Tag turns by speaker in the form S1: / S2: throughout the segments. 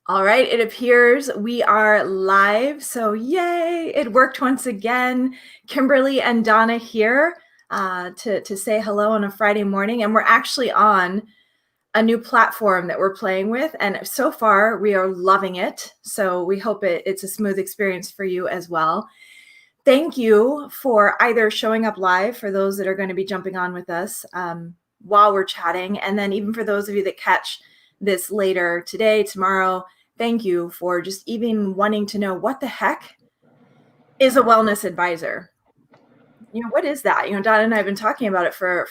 S1: All right, it appears we are live. So yay, it worked once again. Kimberly and Donna here to say hello on a Friday morning. And we're actually on a new platform that we're playing with. And so far we are loving it. So we hope it's a smooth experience for you as well. Thank you for either showing up live for those that are going to be jumping on with us while we're chatting. And then even for those of you that catch this later today, tomorrow, thank you for just even wanting to know what the heck is a wellness advisor. What is that? Donna and I have been talking about it for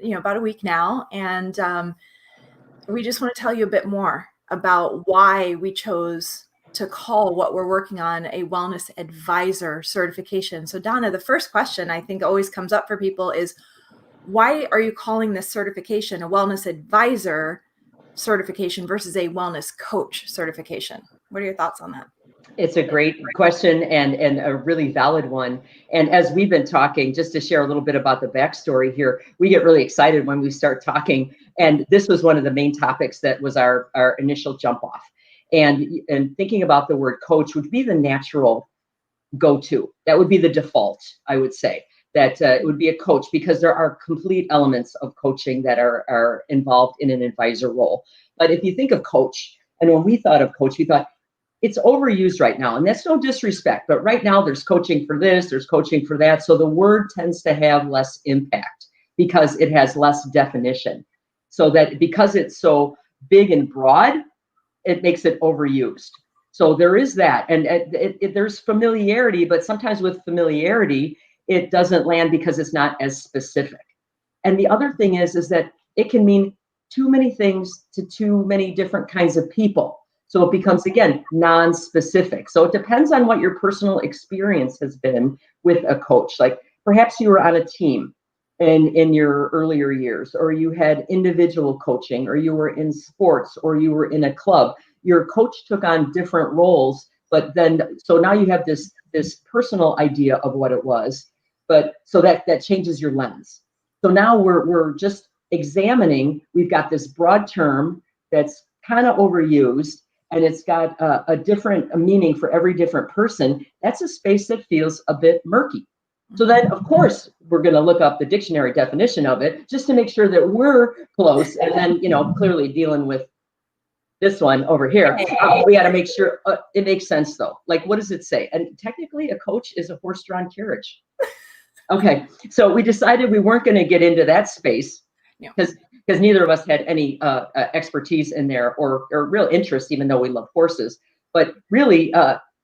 S1: about a week now. And we just want to tell you a bit more about why we chose to call what we're working on a wellness advisor certification. So Donna, the first question I think always comes up for people is, why are you calling this certification a wellness advisor certification versus a wellness coach certification? What are your thoughts on that?
S2: It's a great question and a really valid one. And as we've been talking, just to share a little bit about the backstory here, we get really excited when we start talking. And this was one of the main topics that was our initial jump off. And thinking about the word coach would be the natural go-to. That would be the default, I would say. That it would be a coach, because there are complete elements of coaching that are involved in an advisor role. But if you think of coach, and when we thought of coach, we thought it's overused right now. And that's no disrespect, but right now there's coaching for this, there's coaching for that. So the word tends to have less impact because it has less definition. So that because it's so big and broad, it makes it overused. So there is that. And there's familiarity, but sometimes with familiarity, it doesn't land because it's not as specific. And the other thing is that it can mean too many things to too many different kinds of people. So it becomes, again, non-specific. So it depends on what your personal experience has been with a coach. Like perhaps you were on a team in your earlier years, or you had individual coaching, or you were in sports, or you were in a club. Your coach took on different roles, but then, so now you have this personal idea of what it was, but so that changes your lens. So now we're just examining, we've got this broad term that's kind of overused, and it's got a different meaning for every different person. That's a space that feels a bit murky. So then, of course, we're going to look up the dictionary definition of it just to make sure that we're close. And then, clearly dealing with this one over here, we got to make sure it makes sense, though. Like, what does it say? And technically, a coach is a horse-drawn carriage. Okay, so we decided we weren't going to get into that space because neither of us had any expertise in there or real interest, even though we love horses. But really,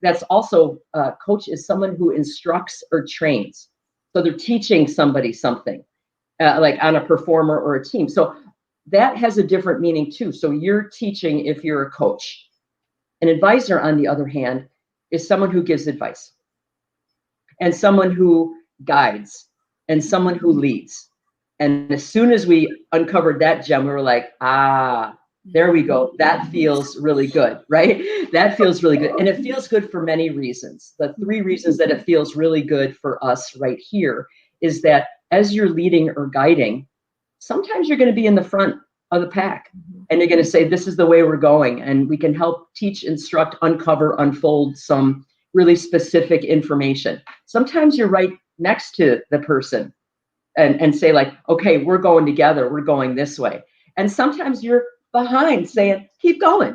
S2: that's also, coach is someone who instructs or trains. So they're teaching somebody something, like on a performer or a team. So that has a different meaning too. So you're teaching if you're a coach. An advisor, on the other hand, is someone who gives advice, and someone who guides, and someone who leads. And as soon as we uncovered that gem, we were like, there we go. That feels really good, right? That feels really good. And it feels good for many reasons. The 3 reasons that it feels really good for us right here is that as you're leading or guiding, sometimes you're going to be in the front of the pack, and you're going to say, this is the way we're going. And we can help teach, instruct, uncover, unfold some really specific information. Sometimes you're right next to the person and say, like, okay, we're going together, we're going this way. And sometimes you're behind saying, keep going,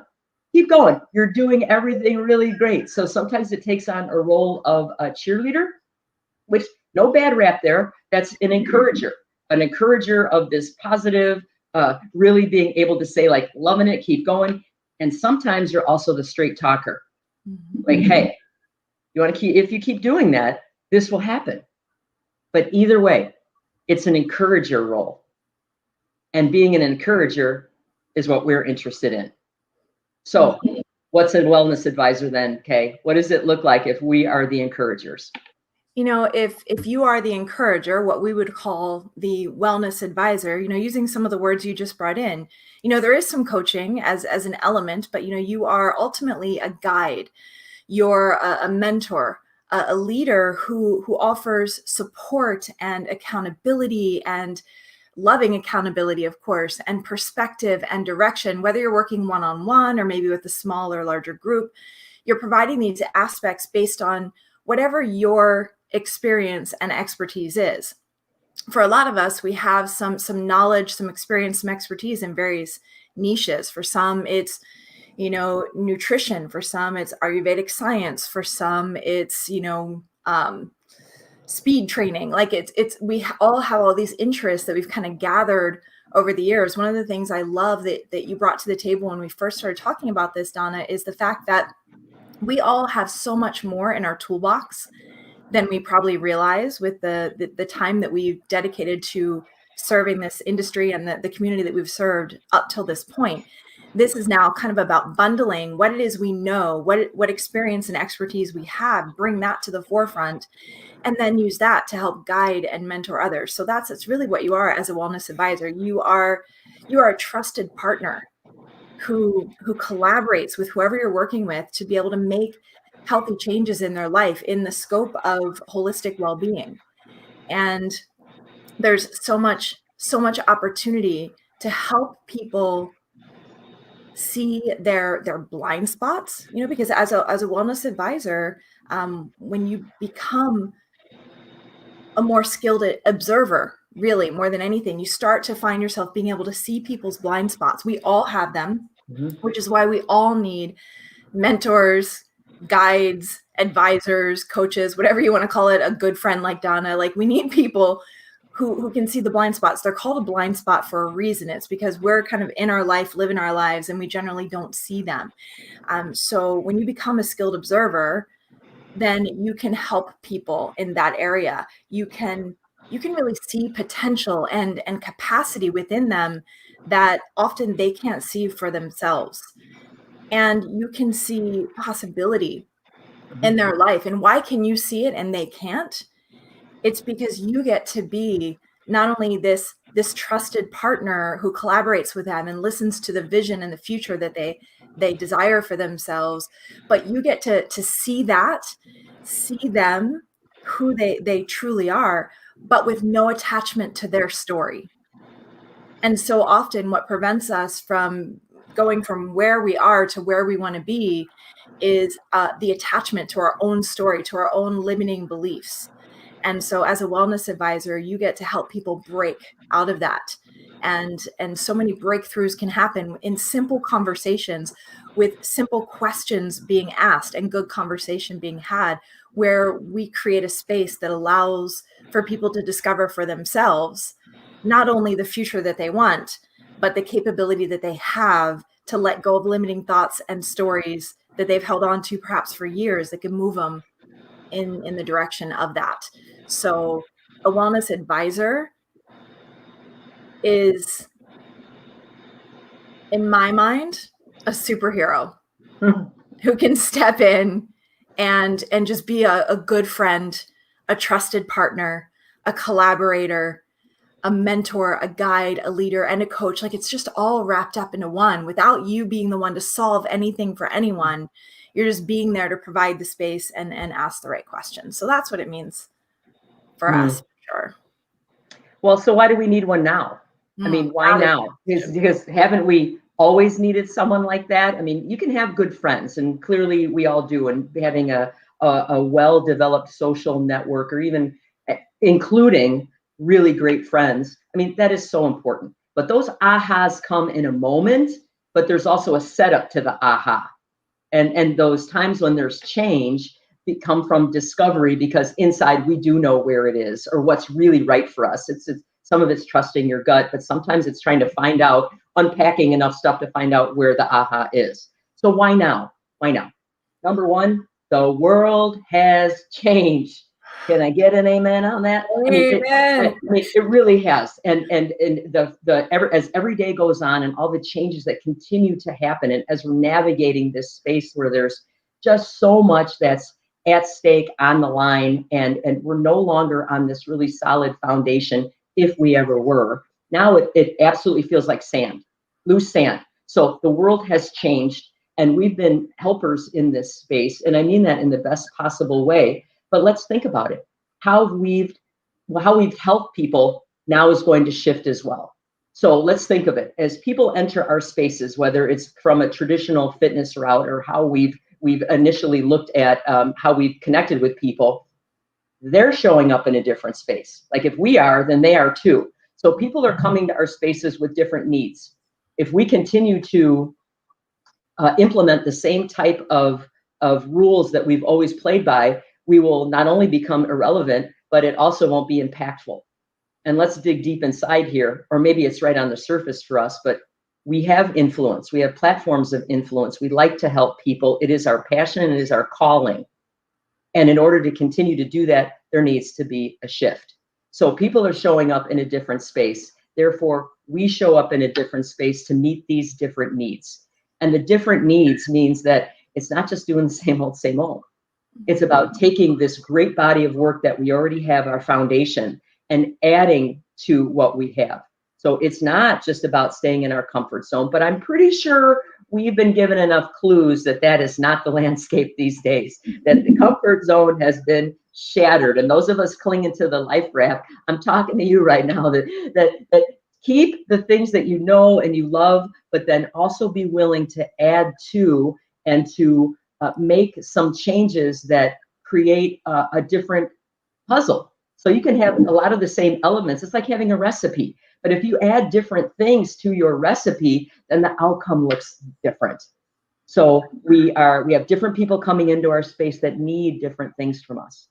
S2: you're doing everything really great. So sometimes it takes on a role of a cheerleader, which no bad rap there. That's an encourager of this positive, really being able to say, like, loving it, keep going. And sometimes you're also the straight talker. Like, hey, you want to if you keep doing that, this will happen. But either way, it's an encourager role. And being an encourager is what we're interested in. So what's a wellness advisor then, Kay? What does it look like if we are the encouragers?
S1: If you are the encourager, what we would call the wellness advisor, using some of the words you just brought in, there is some coaching as an element, but, you are ultimately a guide. You're a mentor, a leader who offers support and accountability and loving accountability, of course, and perspective and direction, whether you're working one-on-one or maybe with a small or larger group. You're providing these aspects based on whatever your experience and expertise is. For a lot of us, we have some knowledge, some experience, some expertise in various niches. For some, it's nutrition. For some, it's Ayurvedic science. For some, it's speed training. Like we all have all these interests that we've kind of gathered over the years. One of the things I love that you brought to the table when we first started talking about this, Donna, is the fact that we all have so much more in our toolbox than we probably realize with the time that we've dedicated to serving this industry and the community that we've served up till this point. This is now kind of about bundling what it is we know, what experience and expertise we have, bring that to the forefront, and then use that to help guide and mentor others. So that's really what you are as a wellness advisor. You are a trusted partner who collaborates with whoever you're working with to be able to make healthy changes in their life in the scope of holistic well-being. And there's so much opportunity to help people see their blind spots, because as a wellness advisor, when you become a more skilled observer, really more than anything, you start to find yourself being able to see people's blind spots. We all have them, which is why we all need mentors, guides, advisors, coaches, whatever you want to call it, a good friend like Donna. Like, we need people who can see the blind spots. They're called a blind spot for a reason. It's because we're kind of in our life, living our lives, and we generally don't see them. So when you become a skilled observer, then you can help people in that area. You can really see potential and capacity within them that often they can't see for themselves. And you can see possibility in their life. And why can you see it and they can't? It's because you get to be not only this trusted partner who collaborates with them and listens to the vision and the future that they desire for themselves, but you get to see them, who they truly are, but with no attachment to their story. And so often what prevents us from going from where we are to where we want to be is the attachment to our own story, to our own limiting beliefs. And so as a wellness advisor, you get to help people break out of that. And so many breakthroughs can happen in simple conversations, with simple questions being asked and good conversation being had, where we create a space that allows for people to discover for themselves not only the future that they want, but the capability that they have to let go of limiting thoughts and stories that they've held on to perhaps for years, that can move them in the direction of that. So a wellness advisor is, in my mind, a superhero who can step in and just be a good friend, a trusted partner, a collaborator, a mentor, a guide, a leader, and a coach. Like, it's just all wrapped up into one, without you being the one to solve anything for anyone. You're just being there to provide the space and ask the right questions. So that's what it means for us, for sure.
S2: Well, so why do we need one now? I mean, why now? Because haven't we always needed someone like that? I mean, you can have good friends, and clearly we all do, and having a well-developed social network, or even including really great friends. I mean, that is so important. But those ahas come in a moment, but there's also a setup to the aha. And those times when there's change come from discovery, because inside we do know where it is or what's really right for us. It's some of it's trusting your gut, but sometimes it's trying to find out, unpacking enough stuff to find out where the aha is. So why now? Why now? Number one, the world has changed. Can I get an amen on that?
S1: Amen.
S2: It really has. And as every day goes on, and all the changes that continue to happen, and as we're navigating this space where there's just so much that's at stake, on the line, and we're no longer on this really solid foundation, if we ever were. Now it absolutely feels like sand, loose sand. So the world has changed, and we've been helpers in this space, and I mean that in the best possible way. But let's think about it, how we've helped people now is going to shift as well. So let's think of it as people enter our spaces, whether it's from a traditional fitness route or how we've initially looked at how we've connected with people. They're showing up in a different space. Like if we are, then they are too. So people are coming to our spaces with different needs. If we continue to implement the same type of rules that we've always played by, we will not only become irrelevant, but it also won't be impactful. And let's dig deep inside here, or maybe it's right on the surface for us, but we have influence. We have platforms of influence. We like to help people. It is our passion and it is our calling. And in order to continue to do that, there needs to be a shift. So people are showing up in a different space. Therefore, we show up in a different space to meet these different needs. And the different needs means that it's not just doing the same old, same old. It's about taking this great body of work that we already have, our foundation, and adding to what we have. So it's not just about staying in our comfort zone, but I'm pretty sure we've been given enough clues that that is not the landscape these days, that the comfort zone has been shattered. And those of us clinging to the life raft, I'm talking to you right now, that keep the things that you know and you love, but then also be willing to add to and to make some changes that create a different puzzle. So you can have a lot of the same elements. It's like having a recipe. But if you add different things to your recipe, then the outcome looks different. So we have different people coming into our space that need different things from us.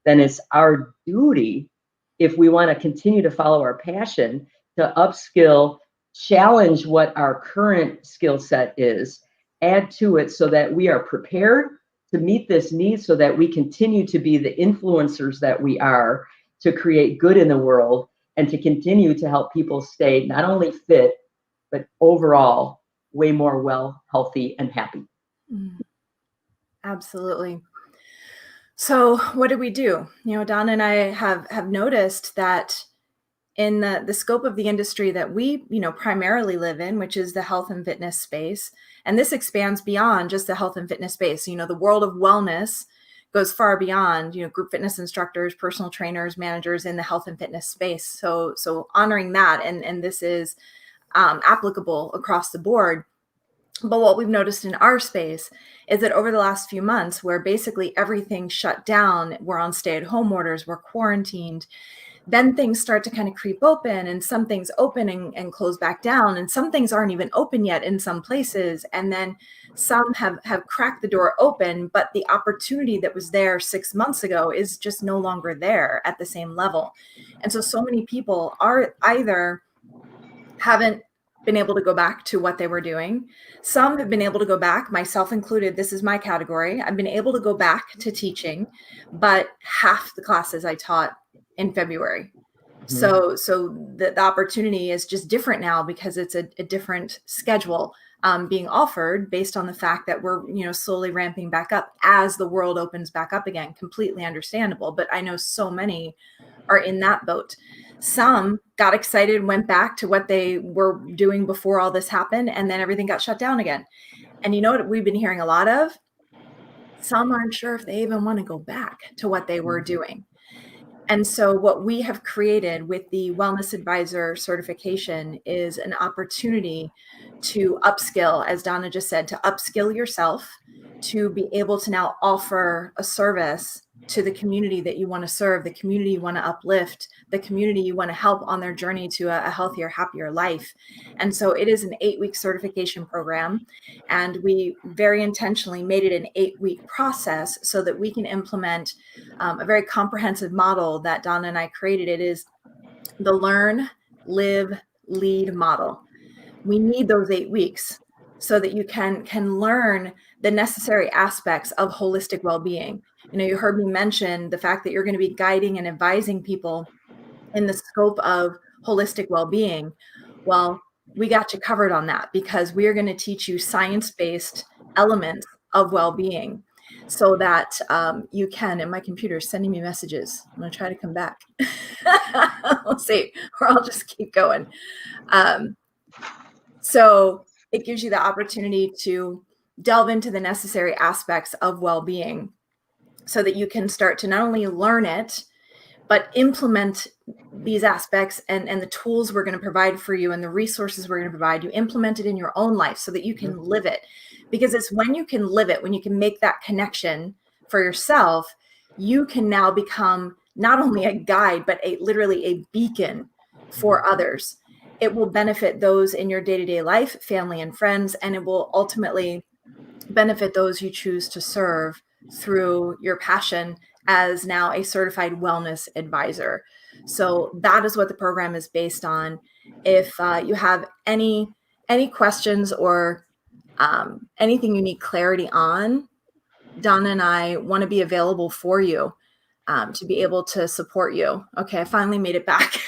S2: Then it's our duty, if we want to continue to follow our passion, to upskill, challenge what our current skill set is, add to it so that we are prepared to meet this need, so that we continue to be the influencers that we are, to create good in the world and to continue to help people stay not only fit, but overall way more well, healthy, and happy.
S1: Absolutely. So what do we do? You know, Donna and I have noticed that in the scope of the industry that we, you know, primarily live in, which is the health and fitness space, and this expands beyond just the health and fitness space. You know, the world of wellness goes far beyond, you know, group fitness instructors, personal trainers, managers in the health and fitness space. So honoring that, and this is applicable across the board. But what we've noticed in our space is that over the last few months, where basically everything shut down, we're on stay-at-home orders, we're quarantined, then things start to kind of creep open, and some things open and close back down, and some things aren't even open yet in some places, and then some have cracked the door open, but the opportunity that was there 6 months ago is just no longer there at the same level. And so many people are either haven't been able to go back to what they were doing. Some have been able to go back, myself included. This is my category. I've been able to go back to teaching, but half the classes I taught in February. So the opportunity is just different now because it's a different schedule being offered based on the fact that we're, you know, slowly ramping back up as the world opens back up again. Completely understandable. But I know so many are in that boat. Some got excited, went back to what they were doing before all this happened, and then everything got shut down again. And you know what we've been hearing a lot of? Some aren't sure if they even want to go back to what they were doing. And so what we have created with the Wellness Advisor certification is an opportunity to upskill, as Donna just said, to upskill yourself, to be able to now offer a service to the community that you want to serve, the community you want to uplift, the community you want to help on their journey to a healthier, happier life. And so it is an 8-week certification program. And we very intentionally made it an 8-week process so that we can implement a very comprehensive model that Donna and I created. It is the Learn, Live, Lead model. We need those 8 weeks so that you can learn the necessary aspects of holistic well-being. You know, you heard me mention the fact that you're going to be guiding and advising people in the scope of holistic well-being. Well, we got you covered on that because we are going to teach you science-based elements of well-being so that you can, and my computer is sending me messages. I'm going to try to come back. We'll see, or I'll just keep going. So it gives you the opportunity to delve into the necessary aspects of well-being so that you can start to not only learn it, but implement these aspects and the tools we're going to provide for you and the resources we're going to provide you, implement it in your own life so that you can live it. Because it's when you can live it, when you can make that connection for yourself, you can now become not only a guide, but literally a beacon for others. It will benefit those in your day-to-day life, family and friends, and it will ultimately benefit those you choose to serve through your passion as now a certified wellness advisor. So that is what the program is based on. If you have any questions or anything you need clarity on, Donna and I want to be available for you to be able to support you. Okay, I finally made it back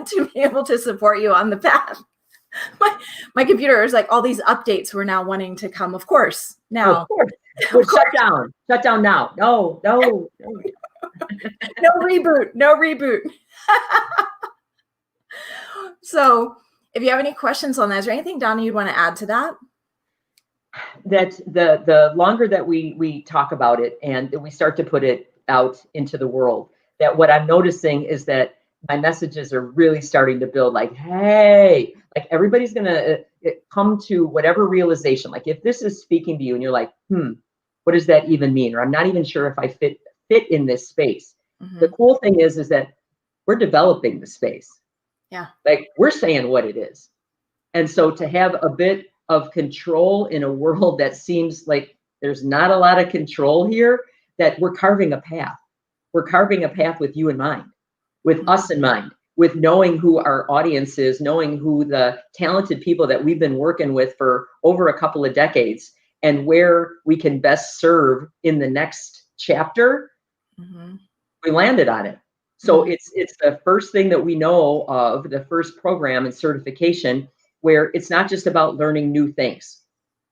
S1: to be able to support you on the path. My computer is like all these updates were now wanting to come. Of course, now.
S2: Of course. Well, shut down now. No.
S1: No reboot. No reboot. So if you have any questions on that, is there anything, Donna, you'd want to add to that?
S2: That the longer that we talk about it and we start to put it out into the world, that what I'm noticing is that my messages are really starting to build, like, hey, like everybody's going to come to whatever realization. Like if this is speaking to you and you're like, what does that even mean? Or I'm not even sure if I fit in this space.
S1: Mm-hmm.
S2: The cool thing is that we're developing the space.
S1: Yeah.
S2: Like we're saying what it is. And so to have a bit of control in a world that seems like there's not a lot of control here, that we're carving a path. We're carving a path with you in mind, with us in mind, with knowing who our audience is, knowing who the talented people that we've been working with for over a couple of decades and where we can best serve in the next chapter. We landed on it. So it's the first thing that we know of, the first program and certification, where it's not just about learning new things.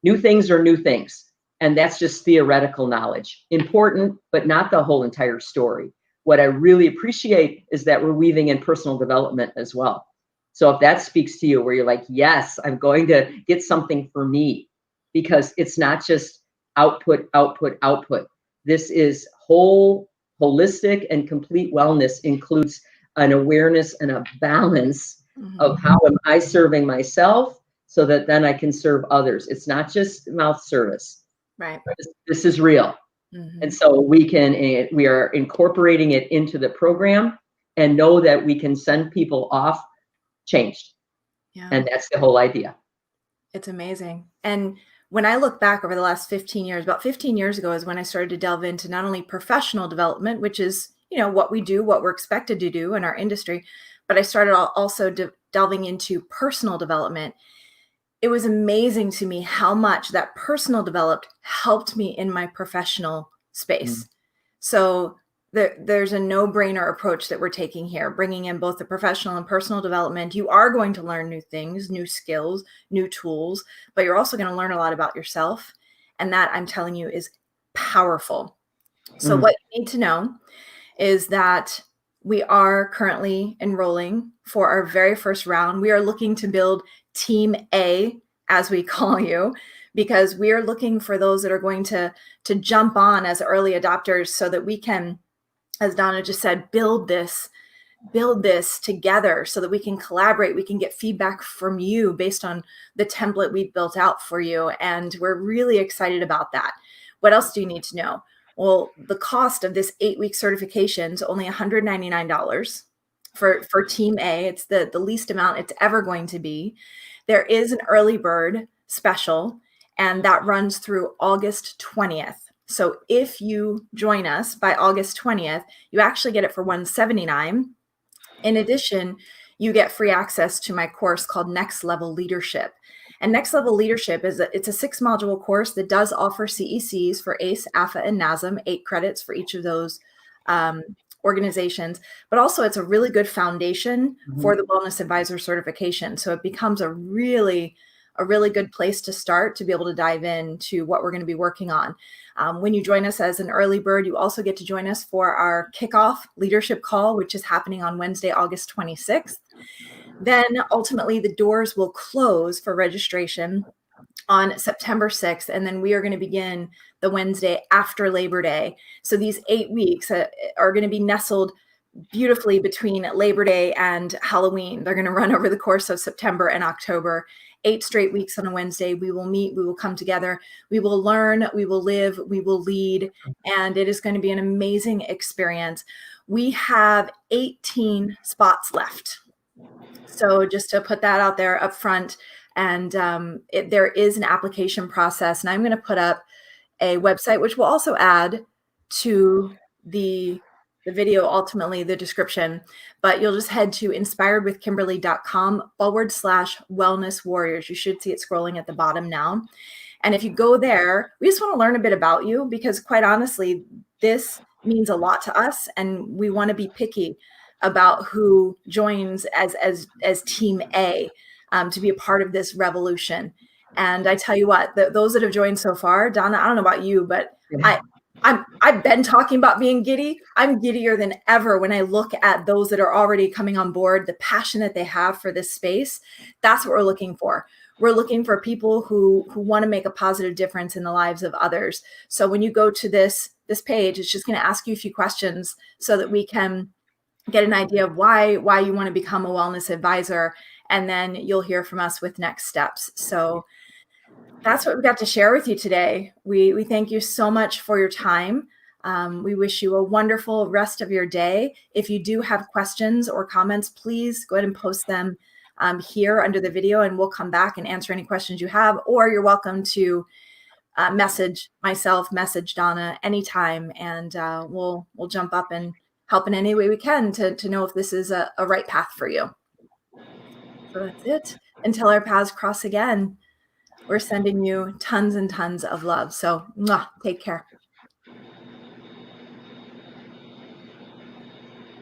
S2: New things are new things. And that's just theoretical knowledge. Important, but not the whole entire story. What I really appreciate is that we're weaving in personal development as well. So if that speaks to you, where you're like, yes, I'm going to get something for me, because it's not just output, output, output. This is holistic and complete wellness includes an awareness and a balance of how am I serving myself so that then I can serve others. It's not just mouth service.
S1: Right.
S2: This is real. And so we are incorporating it into the program and know that we can send people off changed. Yeah. And that's the whole idea.
S1: It's amazing. And when I look back over the last 15 years, about 15 years ago is when I started to delve into not only professional development, which is, what we do, what we're expected to do in our industry, but I started also delving into personal development. It was amazing to me how much that personal developed helped me in my professional space. So there's a no-brainer approach that we're taking here, bringing in both the professional and personal development. You are going to learn new things, new skills, new tools, but you're also going to learn a lot about yourself. And that, I'm telling you, is powerful. So what you need to know is that we are currently enrolling for our very first round. We are looking to build Team A, as we call you, because we are looking for those that are going to jump on as early adopters so that we can, as Donna just said, build this together so that we can collaborate. We can get feedback from you based on the template we've built out for you. And we're really excited about that. What else do you need to know? Well, the cost of this 8-week certification is only $199 for Team A. It's the least amount it's ever going to be. There is an early bird special, and that runs through August 20th. So if you join us by August 20th, you actually get it for $179. In addition, you get free access to my course called Next Level Leadership. And Next Level Leadership it's a 6-module course that does offer CECs for ACE, AFA, and NASM, 8 credits for each of those organizations. But also it's a really good foundation for the Wellness Advisor certification. So it becomes a really good place to start to be able to dive into what we're going to be working on. When you join us as an early bird, you also get to join us for our kickoff leadership call, which is happening on Wednesday, August 26th. Then ultimately the doors will close for registration on September 6th. And then we are going to begin the Wednesday after Labor Day. So these 8 weeks are going to be nestled beautifully between Labor Day and Halloween. They're going to run over the course of September and October. 8 straight weeks on a Wednesday. We will meet, we will come together, we will learn, we will live, we will lead, and it is going to be an amazing experience. We have 18 spots left. So just to put that out there up front, and there is an application process, and I'm going to put up a website, which we'll also add to the video, ultimately the description, but you'll just head to inspiredwithkimberly.com/wellness warriors. You should see it scrolling at the bottom now. And if you go there, we just want to learn a bit about you, because quite honestly, this means a lot to us, and we want to be picky about who joins as team A, to be a part of this revolution. And I tell you what, those that have joined so far, Donna, I don't know about you, but I've been talking about being giddy. I'm giddier than ever when I look at those that are already coming on board, the passion that they have for this space. That's what we're looking for. We're looking for people who want to make a positive difference in the lives of others. So when you go to this page, it's just going to ask you a few questions so that we can get an idea of why you want to become a wellness advisor, and then you'll hear from us with next steps. So that's what we got to share with you today. We thank you so much for your time. We wish you a wonderful rest of your day. If you do have questions or comments, please go ahead and post them here under the video, and we'll come back and answer any questions you have, or you're welcome to message myself, message Donna anytime, and we'll jump up and help in any way we can to know if this is a right path for you. So that's it. Until our paths cross again, we're sending you tons and tons of love. So take care.